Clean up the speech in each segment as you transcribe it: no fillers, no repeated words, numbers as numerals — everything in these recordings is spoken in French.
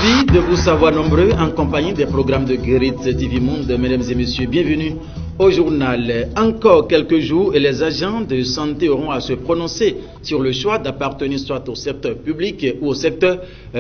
Ravi de vous savoir nombreux en compagnie des programmes de Guérit TV Monde. Mesdames et messieurs, bienvenue au journal. Encore quelques jours et les agents de santé auront à se prononcer sur le choix d'appartenir soit au secteur public ou au secteur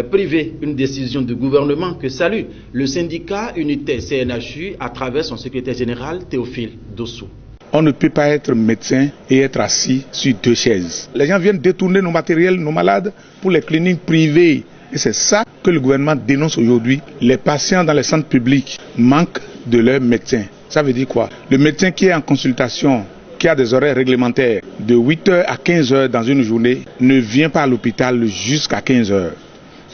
privé. Une décision du gouvernement que salue le syndicat unitaire CNHU à travers son secrétaire général Théophile Dossou. On ne peut pas être médecin et être assis sur deux chaises. Les gens viennent détourner nos matériels, nos malades pour les cliniques privées. Et c'est ça que le gouvernement dénonce aujourd'hui. Les patients dans les centres publics manquent de leur médecin. Ça veut dire quoi? Le médecin qui est en consultation, qui a des horaires réglementaires de 8h à 15h dans une journée, ne vient pas à l'hôpital jusqu'à 15h.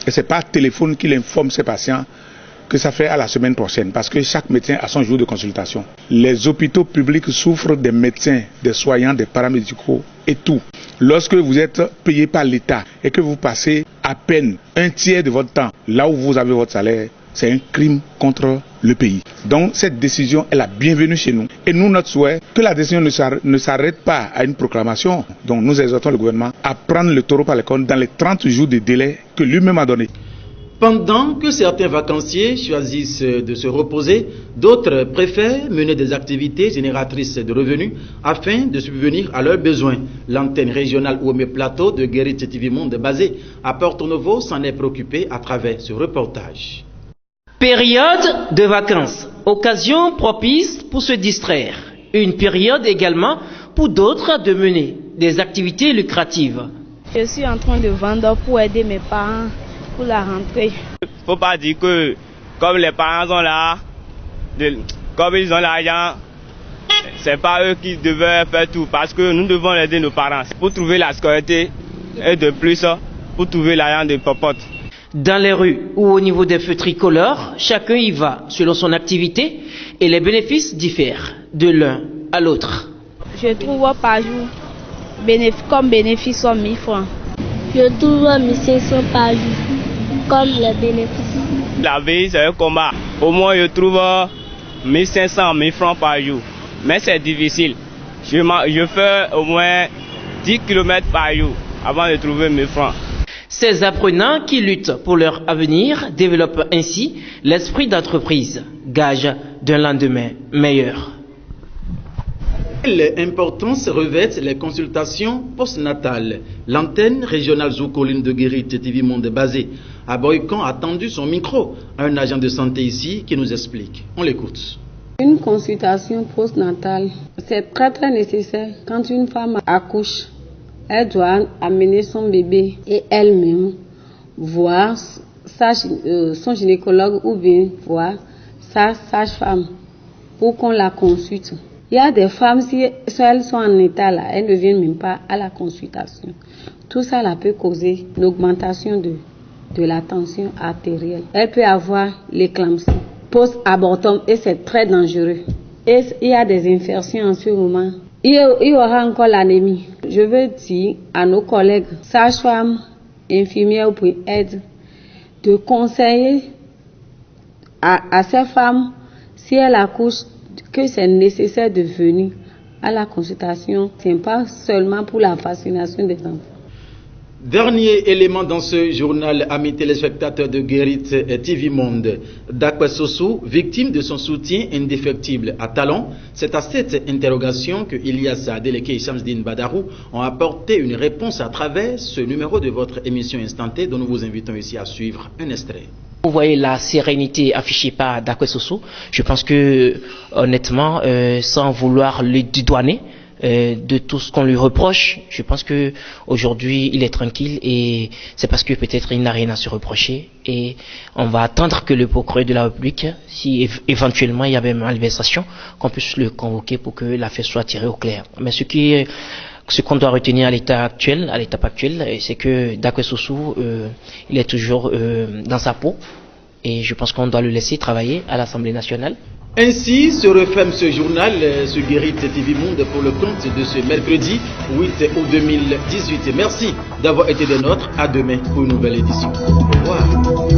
Et ce n'est pas téléphone qu'il informe ses patients que ça fait à la semaine prochaine, parce que chaque médecin a son jour de consultation. Les hôpitaux publics souffrent des médecins, des soignants, des paramédicaux et tout. Lorsque vous êtes payé par l'État et que vous passez à peine un tiers de votre temps là où vous avez votre salaire, c'est un crime contre le pays. Donc cette décision est la bienvenue chez nous. Et nous, notre souhait, que la décision ne s'arrête pas à une proclamation. Donc nous exhortons le gouvernement à prendre le taureau par les cornes dans les 30 jours de délai que lui-même a donné. Pendant que certains vacanciers choisissent de se reposer, d'autres préfèrent mener des activités génératrices de revenus afin de subvenir à leurs besoins. L'antenne régionale Ouémé Plateau de Guérit TV Monde basée à Porto Novo s'en est préoccupée à travers ce reportage. Période de vacances, occasion propice pour se distraire. Une période également pour d'autres de mener des activités lucratives. Je suis en train de vendre pour aider mes parents pour la rentrée. Faut pas dire que comme les parents sont là, comme ils ont l'argent, c'est pas eux qui devaient faire tout, parce que nous devons aider nos parents pour trouver la scolarité et de plus pour trouver l'argent de popote. Dans les rues ou au niveau des feux tricolores, chacun y va selon son activité et les bénéfices diffèrent de l'un à l'autre. Je trouve par jour comme bénéfice 1000 francs. Je trouve 1500 par jour comme les bénéfices. La vie c'est un combat. Au moins je trouve 1500, 1000 francs par jour. Mais c'est difficile. Je fais au moins 10 km par jour avant de trouver 1000 francs. Ces apprenants qui luttent pour leur avenir développent ainsi l'esprit d'entreprise, gage d'un lendemain meilleur. Quelle importance revêtent les consultations postnatales? L'antenne régionale Zoukoline de Guérit TV Monde basée à Boycon a tendu son micro à un agent de santé ici qui nous explique. On l'écoute. Une consultation postnatale, c'est très nécessaire quand une femme accouche. Elle doit amener son bébé et elle-même voir son gynécologue ou bien voir sa sage-femme pour qu'on la consulte. Il y a des femmes, si elles sont en état là, elles ne viennent même pas à la consultation. Tout ça là peut causer une augmentation de la tension artérielle. Elle peut avoir l'éclampsie post-abortum et c'est très dangereux. Et il y a des infections en ce moment. Il y aura encore l'anémie. Je veux dire à nos collègues, sages-femmes, infirmières ou aides, de conseiller à ces femmes, si elles accouchent, que c'est nécessaire de venir à la consultation. Ce n'est pas seulement pour la vaccination des enfants. Dernier élément dans ce journal, amis téléspectateurs de Guérit TV Monde. Dakwe Sossou, victime de son soutien indéfectible à Talon, c'est à cette interrogation que Ilyas Adeleke et Shamsdine Badarou ont apporté une réponse à travers ce numéro de votre émission Instanté dont nous vous invitons ici à suivre un extrait. Vous voyez la sérénité affichée par Dakwe Sossou. Je pense que, honnêtement, sans vouloir le dédouaner de tout ce qu'on lui reproche, je pense que aujourd'hui il est tranquille et c'est parce que peut-être il n'a rien à se reprocher et on va attendre que le procureur de la République, si éventuellement il y avait malversation, qu'on puisse le convoquer pour que l'affaire soit tirée au clair. Mais ce qu'on doit retenir à l'étape actuelle, c'est que Dakwe Sossou, il est toujours dans sa peau et je pense qu'on doit le laisser travailler à l'Assemblée nationale. Ainsi se referme ce journal sur Guérit TV Monde pour le compte de ce mercredi 8 août 2018. Merci d'avoir été des nôtres. À demain pour une nouvelle édition. Au revoir.